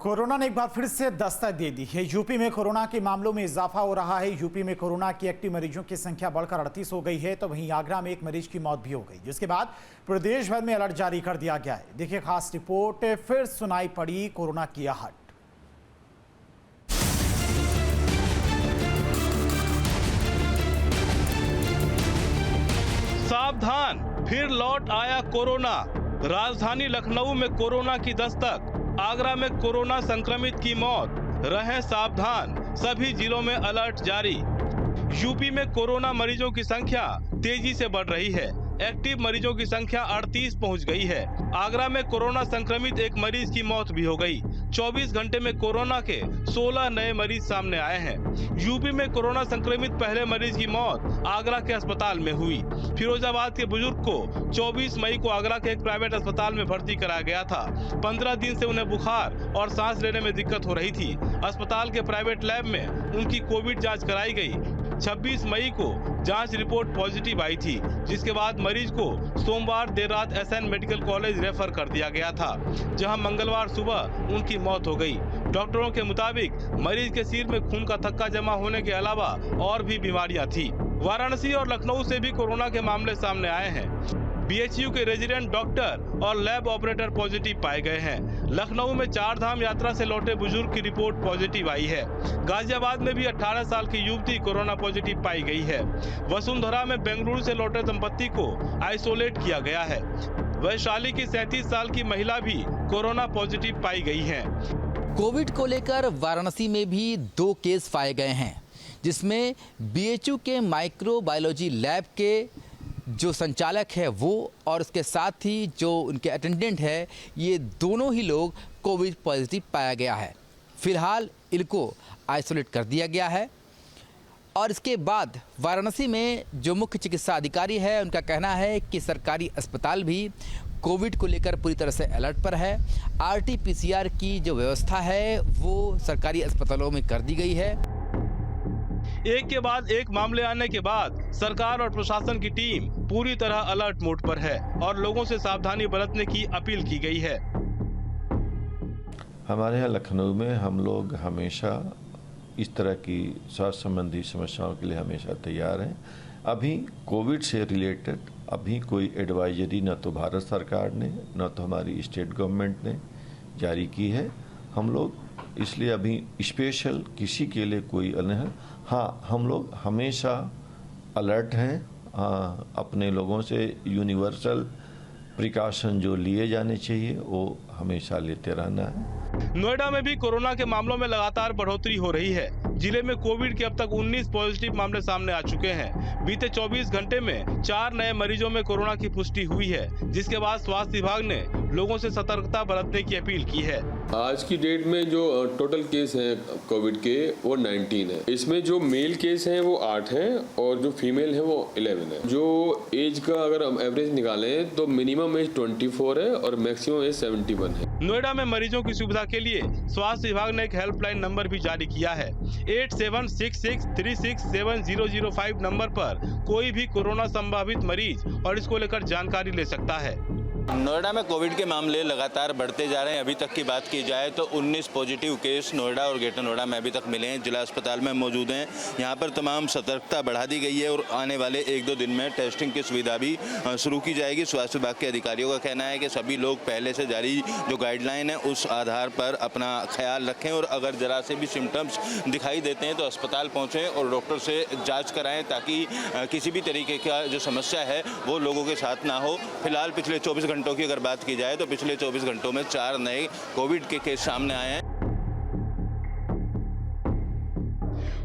Corona ने एक बार फिर से दस्तक दे दी है। यूपी में कोरोना के मामलों में इजाफा हो रहा है। यूपी में कोरोना की एक्टिव मरीजों की संख्या बढ़कर 38 हो गई है, तो वहीं आगरा में एक मरीज की मौत भी हो गई, जिसके बाद प्रदेश भर में अलर्ट जारी कर दिया गया है। देखिए खास रिपोर्ट। फिर सुनाई पड़ी कोरोना की आहट। सावधान, फिर लौट आया कोरोना। राजधानी लखनऊ में कोरोना की दस्तक, आगरा में कोरोना संक्रमित की मौत। रहें सावधान, सभी जिलों में अलर्ट जारी। यूपी में कोरोना मरीजों की संख्या तेजी से बढ़ रही है। एक्टिव मरीजों की संख्या 38 पहुंच गई है। आगरा में कोरोना संक्रमित एक मरीज की मौत भी हो गई। 24 घंटे में कोरोना के 16 नए मरीज सामने आए हैं। यूपी में कोरोना संक्रमित पहले मरीज की मौत आगरा के अस्पताल में हुई। फिरोजाबाद के बुजुर्ग को 24 मई को आगरा के एक प्राइवेट अस्पताल में भर्ती कराया गया था। 15 दिन से उन्हें बुखार और सांस लेने में दिक्कत हो रही थी। अस्पताल के प्राइवेट लैब में उनकी कोविड जाँच कराई गई। 26 मई को जांच रिपोर्ट पॉजिटिव आई थी, जिसके बाद मरीज को सोमवार देर रात एसएन मेडिकल कॉलेज रेफर कर दिया गया था, जहां मंगलवार सुबह उनकी मौत हो गई। डॉक्टरों के मुताबिक मरीज के सिर में खून का थक्का जमा होने के अलावा और भी बीमारियां थी। वाराणसी और लखनऊ से भी कोरोना के मामले सामने आए हैं। बीएचयू के रेजिडेंट डॉक्टर और लैब ऑपरेटर पॉजिटिव पाए गए हैं। लखनऊ में 4 धाम यात्रा से लौटे बुजुर्ग की रिपोर्ट पॉजिटिव आई है। गाजियाबाद में भी 18 साल की युवती कोरोना पॉजिटिव पाई गई है। वसुंधरा में बेंगलुरु से लौटे दंपत्ति को आइसोलेट किया गया है। वैशाली की 37 साल की महिला भी कोरोना पॉजिटिव पाई गई है। कोविड को लेकर वाराणसी में भी 2 केस पाए गए हैं, जिसमें बीएचयू के माइक्रोबायोलॉजी लैब के जो संचालक है वो और उसके साथ ही जो उनके अटेंडेंट है, ये दोनों ही लोग कोविड पॉजिटिव पाया गया है। फिलहाल इनको आइसोलेट कर दिया गया है। और इसके बाद वाराणसी में जो मुख्य चिकित्सा अधिकारी है, उनका कहना है कि सरकारी अस्पताल भी कोविड को लेकर पूरी तरह से अलर्ट पर है। आरटी-पीसीआर की जो व्यवस्था है वो सरकारी अस्पतालों में कर दी गई है। एक के बाद एक मामले आने के बाद सरकार और प्रशासन की टीम पूरी तरह अलर्ट मोड पर है और लोगों से सावधानी बरतने की अपील की गई है। हमारे यहाँ लखनऊ में हम लोग हमेशा इस तरह की स्वास्थ्य संबंधी समस्याओं के लिए हमेशा तैयार हैं। अभी कोविड से रिलेटेड अभी कोई एडवाइजरी न तो भारत सरकार ने न तो हमारी स्टेट गवर्नमेंट ने जारी की है। हम लोग इसलिए अभी स्पेशल किसी के लिए कोई नहीं। हाँ, हम लोग हमेशा अलर्ट हैं। अपने लोगों से यूनिवर्सल प्रिकॉशन जो लिए जाने चाहिए वो हमेशा लेते रहना है। नोएडा में भी कोरोना के मामलों में लगातार बढ़ोतरी हो रही है। जिले में कोविड के अब तक 19 पॉजिटिव मामले सामने आ चुके हैं। बीते 24 घंटे में 4 नए मरीजों में कोरोना की पुष्टि हुई है, जिसके बाद स्वास्थ्य विभाग ने लोगों से सतर्कता बरतने की अपील की है। आज की डेट में जो टोटल केस हैं कोविड के वो 19 है। इसमें जो मेल केस हैं वो 8 हैं और जो फीमेल है वो 11 है। जो एज का अगर हम एवरेज निकालें तो मिनिमम एज 24 है और मैक्सिमम एज 71 है। नोएडा में मरीजों की सुविधा के लिए स्वास्थ्य विभाग ने एक हेल्पलाइन नंबर भी जारी किया है। 8766367005 नंबर पर कोई भी कोरोना संभावित मरीज और इसको लेकर जानकारी ले सकता है। नोएडा में कोविड के मामले लगातार बढ़ते जा रहे हैं। अभी तक की बात की जाए तो 19 पॉजिटिव केस नोएडा और ग्रेटर नोएडा में अभी तक मिले हैं। जिला अस्पताल में मौजूद हैं। यहाँ पर तमाम सतर्कता बढ़ा दी गई है और आने वाले 1-2 दिन में टेस्टिंग की सुविधा भी शुरू की जाएगी। स्वास्थ्य विभाग के अधिकारियों का कहना है कि सभी लोग पहले से जारी जो गाइडलाइन है उस आधार पर अपना ख्याल रखें और अगर जरा से भी सिम्टम्स दिखाई देते हैं तो अस्पताल पहुँचें और डॉक्टर से जाँच कराएँ, ताकि किसी भी तरीके का जो समस्या है वो लोगों के साथ ना हो। फिलहाल पिछले 24 घंटों की अगर बात की जाए तो पिछले 24 घंटों में 4 नए कोविड के केस सामने आए हैं।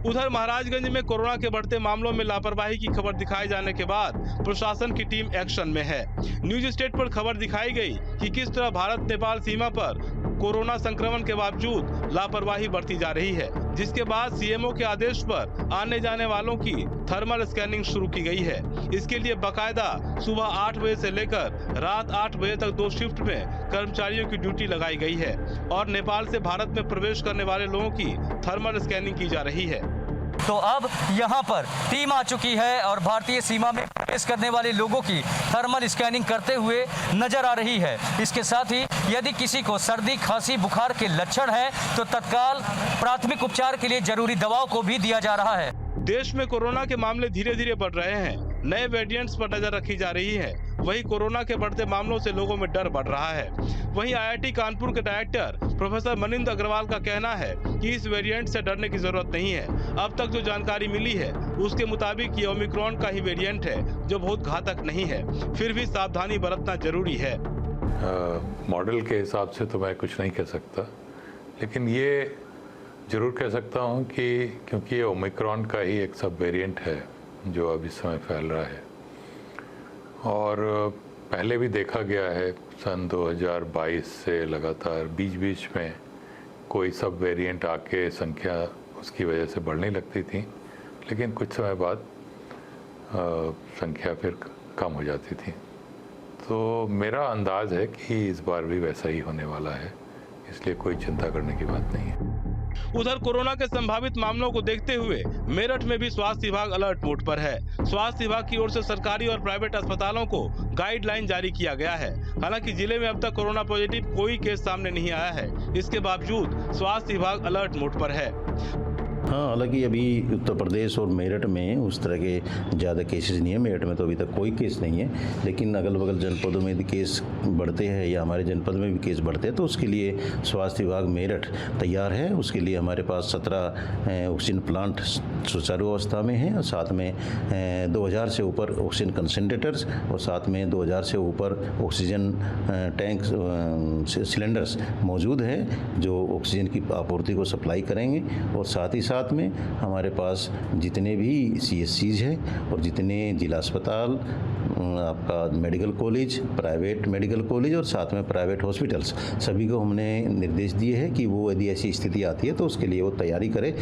उधर महाराजगंज में कोरोना के बढ़ते मामलों में लापरवाही की खबर दिखाए जाने के बाद प्रशासन की टीम एक्शन में है। न्यूज स्टेट पर खबर दिखाई गई कि किस तरह भारत नेपाल सीमा पर कोरोना संक्रमण के बावजूद लापरवाही बरती जा रही है, जिसके बाद सीएमओ के आदेश पर आने जाने वालों की थर्मल स्कैनिंग शुरू की गई है। इसके लिए बाकायदा सुबह 8 बजे से लेकर रात 8 बजे तक 2 शिफ्ट में कर्मचारियों की ड्यूटी लगाई गई है और नेपाल से भारत में प्रवेश करने वाले लोगों की थर्मल स्कैनिंग की जा रही है। तो अब यहां पर टीम आ चुकी है और भारतीय सीमा में प्रवेश करने वाले लोगों की थर्मल स्कैनिंग करते हुए नजर आ रही है। इसके साथ ही यदि किसी को सर्दी, खांसी, बुखार के लक्षण हैं तो तत्काल प्राथमिक उपचार के लिए जरूरी दवाओं को भी दिया जा रहा है। देश में कोरोना के मामले धीरे धीरे बढ़ रहे हैं। नए वेरिएंट्स पर नजर रखी जा रही है। वहीं कोरोना के बढ़ते मामलों से लोगों में डर बढ़ रहा है। वहीं IIT कानपुर के डायरेक्टर प्रोफेसर मनिंदर अग्रवाल का कहना है कि इस वेरिएंट से डरने की जरूरत नहीं है। अब तक जो जानकारी मिली है उसके मुताबिक ये ओमिक्रॉन का ही वेरिएंट है जो बहुत घातक नहीं है। फिर भी सावधानी बरतना जरूरी है। मॉडल के हिसाब से तो मैं कुछ नहीं कह सकता, लेकिन ये जरूर कह सकता हूँ कि क्योंकि ये ओमिक्रॉन का ही एक सब वेरिएंट है जो अब इस समय फैल रहा है और पहले भी देखा गया है सन 2022 से लगातार बीच में कोई सब वेरिएंट आके संख्या उसकी वजह से बढ़ने लगती थी, लेकिन कुछ समय बाद संख्या फिर कम हो जाती थी। तो मेरा अंदाज है कि इस बार भी वैसा ही होने वाला है, इसलिए कोई चिंता करने की बात नहीं है। उधर कोरोना के संभावित मामलों को देखते हुए मेरठ में भी स्वास्थ्य विभाग अलर्ट मोड पर है। स्वास्थ्य विभाग की ओर से सरकारी और प्राइवेट अस्पतालों को गाइडलाइन जारी किया गया है। हालांकि जिले में अब तक कोरोना पॉजिटिव कोई केस सामने नहीं आया है। इसके बावजूद स्वास्थ्य विभाग अलर्ट मोड पर है। हाँ, हालांकि अभी उत्तर प्रदेश और मेरठ में उस तरह के ज़्यादा केसेस नहीं है। मेरठ में तो अभी तक कोई केस नहीं है, लेकिन अगल बगल जनपदों में यदि केस बढ़ते हैं या हमारे जनपद में भी केस बढ़ते हैं तो उसके लिए स्वास्थ्य विभाग मेरठ तैयार है। उसके लिए हमारे पास 17 ऑक्सीजन प्लांट सुचारू अवस्था में हैं और साथ में 2000 से ऊपर ऑक्सीजन कंसनट्रेटर्स और साथ में 2000 से ऊपर ऑक्सीजन टैंक सिलेंडर्स मौजूद हैं जो ऑक्सीजन की आपूर्ति को सप्लाई करेंगे। और साथ ही साथ में हमारे पास जितने भी CSCs हैं और जितने जिला अस्पताल, आपका medical college, private medical college और साथ में प्राइवेट हॉस्पिटल्स, सभी को हमने निर्देश दिए हैं कि वो यदि ऐसी स्थिति आती है तो उसके लिए वो तैयारी करें।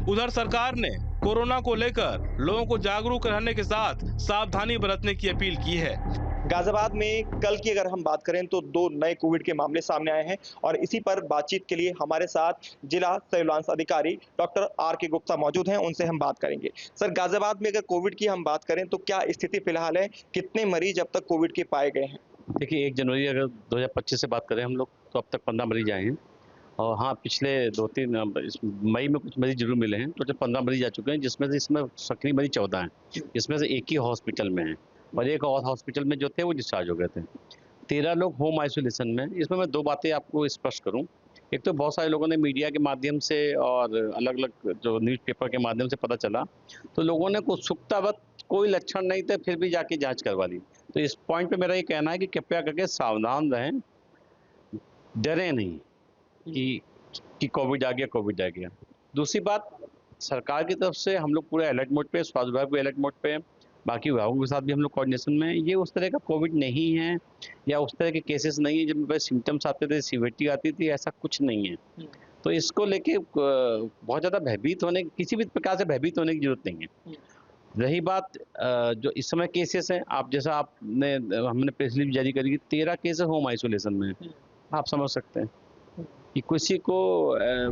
उधर सरकार ने कोरोना को लेकर लोगों को जागरूक रहने के साथ सावधानी बरतने की अपील की है। गाजियाबाद में कल की अगर हम बात करें तो 2 नए कोविड के मामले सामने आए हैं और इसी पर बातचीत के लिए हमारे साथ जिला सर्विलांस अधिकारी डॉक्टर RK गुप्ता मौजूद हैं। उनसे हम बात करेंगे। सर, गाजियाबाद में अगर कोविड की हम बात करें तो क्या स्थिति फिलहाल है? कितने मरीज अब तक कोविड के पाए गए हैं? देखिए, 1 जनवरी अगर 2025 से बात करें हम लोग तो अब तक 15 मरीज आए हैं और हाँ, पिछले 2-3 मई में कुछ मरीज जरूर मिले हैं। टोटल 15 मरीज आ चुके हैं, जिसमें से इसमें सक्रिय मरीज 14 हैं, जिसमें से एक ही हॉस्पिटल में है और एक और हॉस्पिटल में जो थे वो डिस्चार्ज हो गए थे। 13 लोग होम आइसोलेशन में। इसमें मैं 2 बातें आपको स्पष्ट करूं। एक तो बहुत सारे लोगों ने मीडिया के माध्यम से और अलग अलग जो न्यूज़पेपर के माध्यम से पता चला तो लोगों ने उत्सुकतावत, कोई लक्षण नहीं थे फिर भी जाके जांच करवा ली। तो इस पॉइंट पे मेरा ये कहना है कि कृपया करके सावधान रहें, डरें नहीं कि कोविड आ गया। दूसरी बात, सरकार की तरफ से हम लोग पूरे अलर्ट मोड पे, स्वास्थ्य विभाग भी अलर्ट मोड पे, बाकी विभागों के साथ भी हम लोग कोऑर्डिनेशन में। ये उस तरह का कोविड नहीं है या उस तरह के केसेस नहीं है जिनमें सिम्टम्स आते थे, सीवियरिटी आती थी, ऐसा कुछ नहीं है। तो इसको लेके बहुत ज़्यादा भयभीत होने, किसी भी प्रकार से भयभीत होने की जरूरत नहीं है। रही बात जो इस समय केसेस हैं, आप जैसा हमने प्रेस रिलीज जारी करी, 13 केसेस होम आइसोलेशन में, आप समझ सकते हैं कि किसी को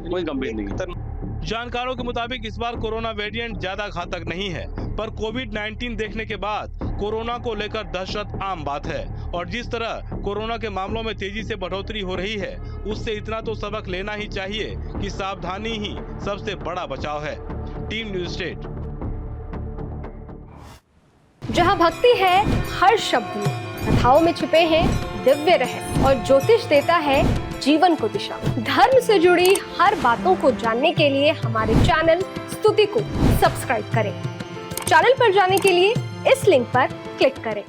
कोई गंभीर नहीं है। जानकारों के मुताबिक इस बार कोरोना वेरिएंट ज्यादा घातक नहीं है, पर कोविड-19 देखने के बाद कोरोना को लेकर दहशत आम बात है। और जिस तरह कोरोना के मामलों में तेजी से बढ़ोतरी हो रही है, उससे इतना तो सबक लेना ही चाहिए कि सावधानी ही सबसे बड़ा बचाव है। Team news state. जहां भक्ति है हर शब्द में, कथाओं में छुपे हैं दिव्य रहस्य और ज्योतिष देता है जीवन को दिशा। धर्म से जुड़ी हर बातों को जानने के लिए हमारे चैनल स्तुति को सब्सक्राइब करें। चैनल पर जाने के लिए इस लिंक पर क्लिक करें।